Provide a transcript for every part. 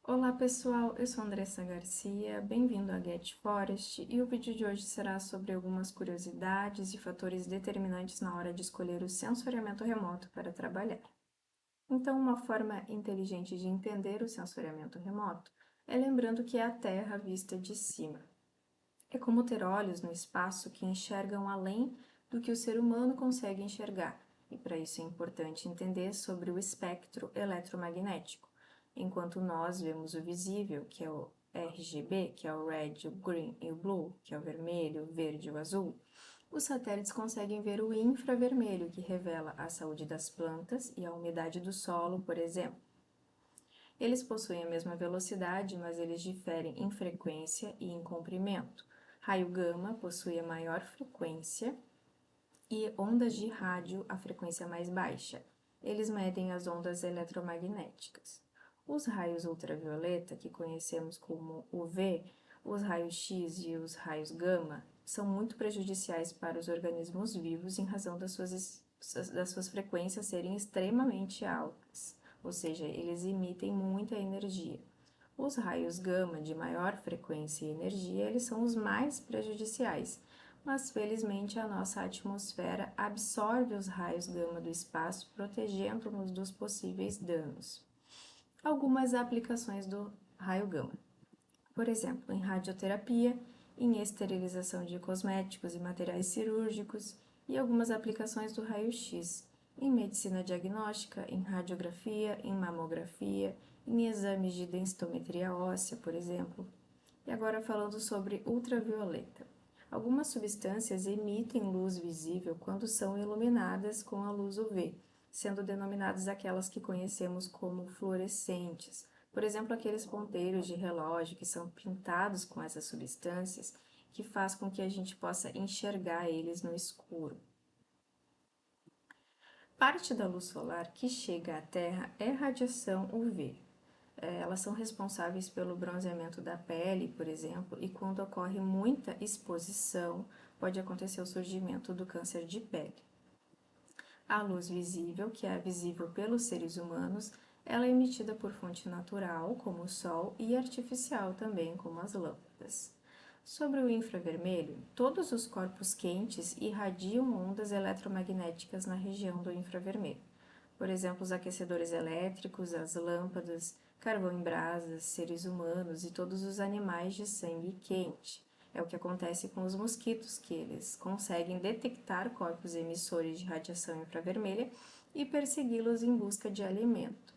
Olá pessoal, eu sou Andressa Garcia, bem-vindo a Get Forest e o vídeo de hoje será sobre algumas curiosidades e fatores determinantes na hora de escolher o sensoriamento remoto para trabalhar. Então, uma forma inteligente de entender o sensoriamento remoto é lembrando que é a Terra vista de cima. É como ter olhos no espaço que enxergam além do que o ser humano consegue enxergar, e para isso é importante entender sobre o espectro eletromagnético. Enquanto nós vemos o visível, que é o RGB, que é o red, o green e o blue, que é o vermelho, o verde e o azul, os satélites conseguem ver o infravermelho, que revela a saúde das plantas e a umidade do solo, por exemplo. Eles possuem a mesma velocidade, mas eles diferem em frequência e em comprimento. Raio gama possui a maior frequência e ondas de rádio a frequência mais baixa. Eles medem as ondas eletromagnéticas. Os raios ultravioleta, que conhecemos como UV, os raios X e os raios gama, são muito prejudiciais para os organismos vivos em razão das suas frequências serem extremamente altas, ou seja, eles emitem muita energia. Os raios gama de maior frequência e energia, eles são os mais prejudiciais, mas felizmente a nossa atmosfera absorve os raios gama do espaço, protegendo-nos dos possíveis danos. Algumas aplicações do raio gama. Por exemplo, em radioterapia, em esterilização de cosméticos e materiais cirúrgicos e algumas aplicações do raio-x, em medicina diagnóstica, em radiografia, em mamografia, em exames de densitometria óssea, por exemplo. E agora falando sobre ultravioleta. Algumas substâncias emitem luz visível quando são iluminadas com a luz UV, sendo denominadas aquelas que conhecemos como fluorescentes. Por exemplo, aqueles ponteiros de relógio que são pintados com essas substâncias, que faz com que a gente possa enxergar eles no escuro. Parte da luz solar que chega à Terra é radiação UV. Elas são responsáveis pelo bronzeamento da pele, por exemplo, e quando ocorre muita exposição, pode acontecer o surgimento do câncer de pele. A luz visível, que é visível pelos seres humanos, ela é emitida por fonte natural, como o Sol, e artificial também, como as lâmpadas. Sobre o infravermelho, todos os corpos quentes irradiam ondas eletromagnéticas na região do infravermelho. Por exemplo, os aquecedores elétricos, as lâmpadas, carvão em brasas, seres humanos e todos os animais de sangue quente. É o que acontece com os mosquitos, que eles conseguem detectar corpos emissores de radiação infravermelha e persegui-los em busca de alimento.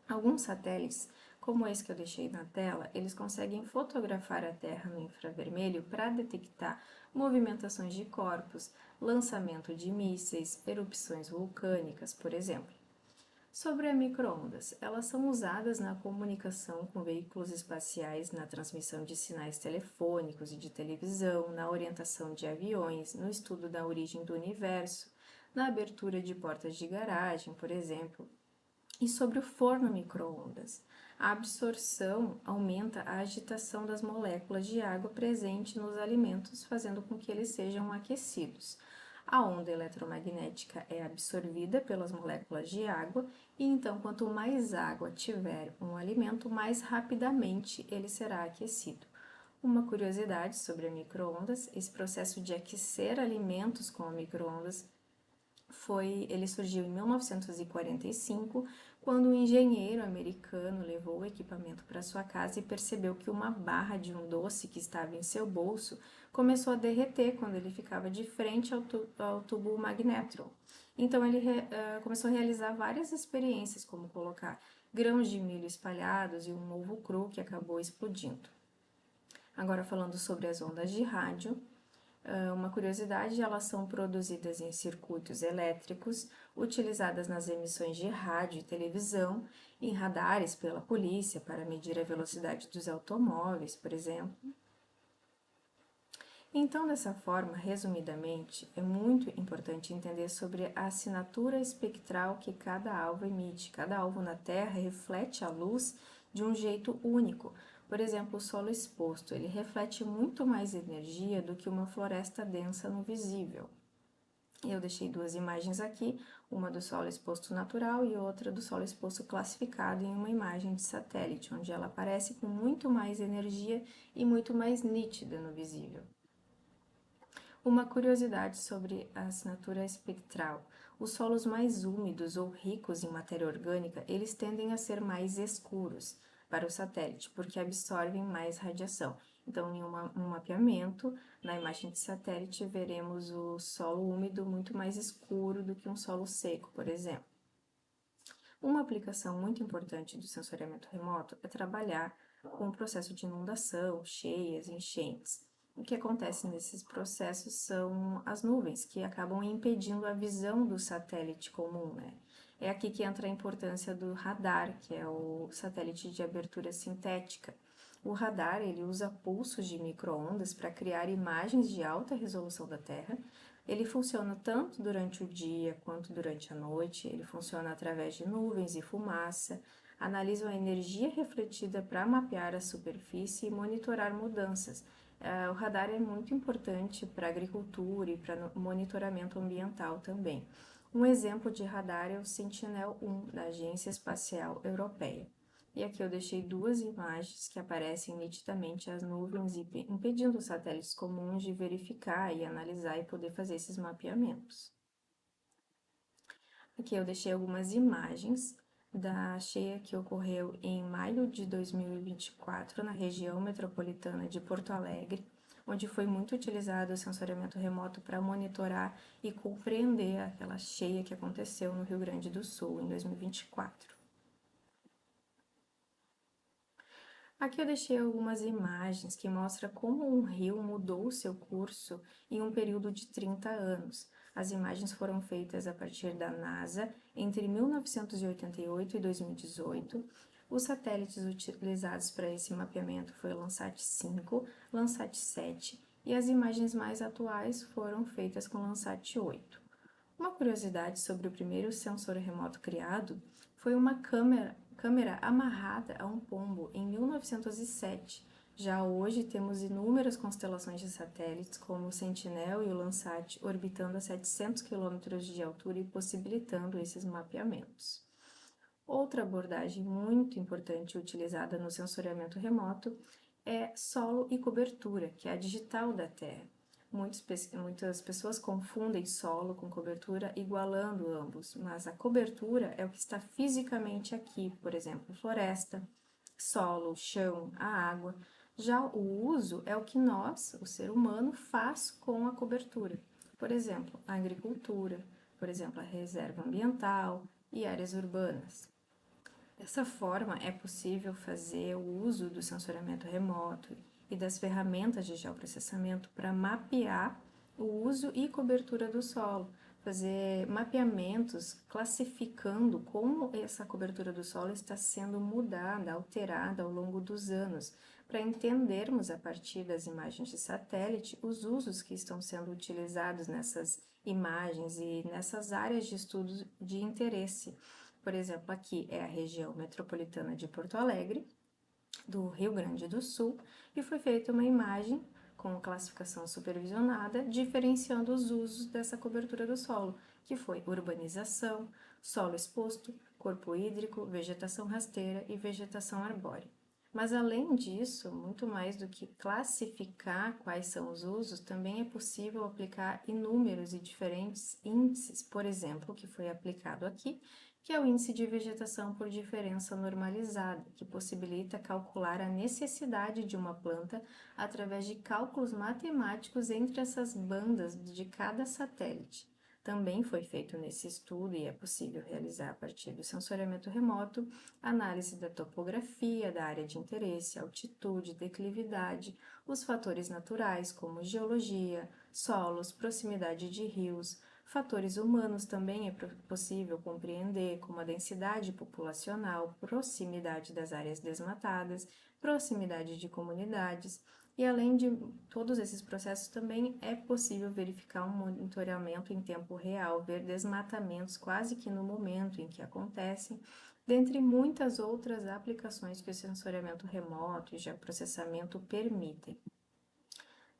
Alguns satélites, como esse que eu deixei na tela, eles conseguem fotografar a Terra no infravermelho para detectar movimentações de corpos, lançamento de mísseis, erupções vulcânicas, por exemplo. Sobre as microondas, elas são usadas na comunicação com veículos espaciais, na transmissão de sinais telefônicos e de televisão, na orientação de aviões, no estudo da origem do universo, na abertura de portas de garagem, por exemplo. E sobre o forno micro-ondas, a absorção aumenta a agitação das moléculas de água presente nos alimentos, fazendo com que eles sejam aquecidos. A onda eletromagnética é absorvida pelas moléculas de água e então quanto mais água tiver um alimento, mais rapidamente ele será aquecido. Uma curiosidade sobre a micro-ondas, esse processo de aquecer alimentos com a micro-ondas ele surgiu em 1945, quando um engenheiro americano levou o equipamento para sua casa e percebeu que uma barra de um doce que estava em seu bolso começou a derreter quando ele ficava de frente ao tubo magnetron. Então ele começou a realizar várias experiências, como colocar grãos de milho espalhados e um ovo cru que acabou explodindo. Agora falando sobre as ondas de rádio, uma curiosidade, elas são produzidas em circuitos elétricos, utilizadas nas emissões de rádio e televisão, em radares pela polícia para medir a velocidade dos automóveis, por exemplo. Então, dessa forma, resumidamente, é muito importante entender sobre a assinatura espectral que cada alvo emite. Cada alvo na Terra reflete a luz de um jeito único. Por exemplo, o solo exposto, ele reflete muito mais energia do que uma floresta densa no visível. Eu deixei duas imagens aqui, uma do solo exposto natural e outra do solo exposto classificado em uma imagem de satélite, onde ela aparece com muito mais energia e muito mais nítida no visível. Uma curiosidade sobre a assinatura espectral. Os solos mais úmidos ou ricos em matéria orgânica, eles tendem a ser mais escuros para o satélite, porque absorvem mais radiação. Então, em um mapeamento, na imagem de satélite, veremos o solo úmido muito mais escuro do que um solo seco, por exemplo. Uma aplicação muito importante do sensoriamento remoto é trabalhar com o processo de inundação, cheias, enchentes. O que acontece nesses processos são as nuvens, que acabam impedindo a visão do satélite comum, né? É aqui que entra a importância do radar, que é o satélite de abertura sintética. O radar, ele usa pulsos de micro-ondas para criar imagens de alta resolução da Terra. Ele funciona tanto durante o dia quanto durante a noite, ele funciona através de nuvens e fumaça, analisa a energia refletida para mapear a superfície e monitorar mudanças. O radar é muito importante para a agricultura e para monitoramento ambiental também. Um exemplo de radar é o Sentinel-1 da Agência Espacial Europeia. E aqui eu deixei duas imagens que aparecem nitidamente as nuvens, impedindo os satélites comuns de verificar e analisar e poder fazer esses mapeamentos. Aqui eu deixei algumas imagens da cheia que ocorreu em maio de 2024 na região metropolitana de Porto Alegre, onde foi muito utilizado o sensoriamento remoto para monitorar e compreender aquela cheia que aconteceu no Rio Grande do Sul em 2024. Aqui eu deixei algumas imagens que mostram como um rio mudou seu curso em um período de 30 anos. As imagens foram feitas a partir da NASA entre 1988 e 2018. Os satélites utilizados para esse mapeamento foi o Landsat 5, Landsat 7 e as imagens mais atuais foram feitas com o Landsat 8. Uma curiosidade sobre o primeiro sensor remoto criado foi uma câmera amarrada a um pombo em 1907. Já hoje temos inúmeras constelações de satélites, como o Sentinel e o Landsat, orbitando a 700 km de altura e possibilitando esses mapeamentos. Outra abordagem muito importante utilizada no sensoriamento remoto é solo e cobertura, que é a digital da Terra. Muitas pessoas confundem solo com cobertura, igualando ambos, mas a cobertura é o que está fisicamente aqui, por exemplo, floresta, solo, chão, a água. Já o uso é o que nós, o ser humano, faz com a cobertura. Por exemplo, a agricultura, por exemplo, a reserva ambiental e áreas urbanas. Dessa forma, é possível fazer o uso do sensoriamento remoto e das ferramentas de geoprocessamento para mapear o uso e cobertura do solo, fazer mapeamentos classificando como essa cobertura do solo está sendo mudada, alterada ao longo dos anos, para entendermos a partir das imagens de satélite os usos que estão sendo utilizados nessas imagens e nessas áreas de estudo de interesse. Por exemplo, aqui é a região metropolitana de Porto Alegre, do Rio Grande do Sul, e foi feita uma imagem com classificação supervisionada, diferenciando os usos dessa cobertura do solo, que foi urbanização, solo exposto, corpo hídrico, vegetação rasteira e vegetação arbórea. Mas além disso, muito mais do que classificar quais são os usos, também é possível aplicar inúmeros e diferentes índices, por exemplo, que foi aplicado aqui, que é o índice de vegetação por diferença normalizada, que possibilita calcular a necessidade de uma planta através de cálculos matemáticos entre essas bandas de cada satélite. Também foi feito nesse estudo e é possível realizar a partir do sensoriamento remoto análise da topografia da área de interesse, altitude, declividade, os fatores naturais como geologia, solos, proximidade de rios. Fatores humanos também é possível compreender, como a densidade populacional, proximidade das áreas desmatadas, proximidade de comunidades, e além de todos esses processos, também é possível verificar um monitoramento em tempo real, ver desmatamentos quase que no momento em que acontecem, dentre muitas outras aplicações que o sensoriamento remoto e geoprocessamento permitem.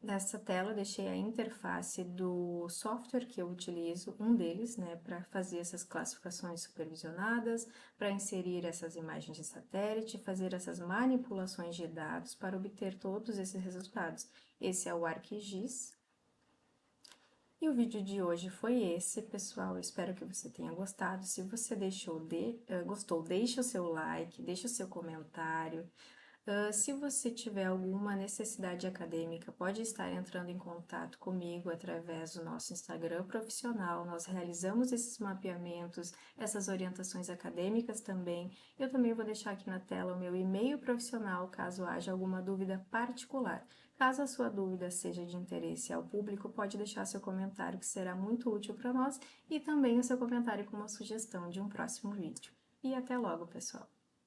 Nessa tela eu deixei a interface do software que eu utilizo, um deles, né, para fazer essas classificações supervisionadas, para inserir essas imagens de satélite, fazer essas manipulações de dados para obter todos esses resultados. Esse é o ArcGIS. E o vídeo de hoje foi esse, pessoal. Eu espero que você tenha gostado. Se você gostou, deixa o seu like, deixa o seu comentário. Se você tiver alguma necessidade acadêmica, pode estar entrando em contato comigo através do nosso Instagram profissional. Nós realizamos esses mapeamentos, essas orientações acadêmicas também. Eu também vou deixar aqui na tela o meu e-mail profissional, caso haja alguma dúvida particular. Caso a sua dúvida seja de interesse ao público, pode deixar seu comentário, que será muito útil para nós, e também o seu comentário com uma sugestão de um próximo vídeo. E até logo, pessoal!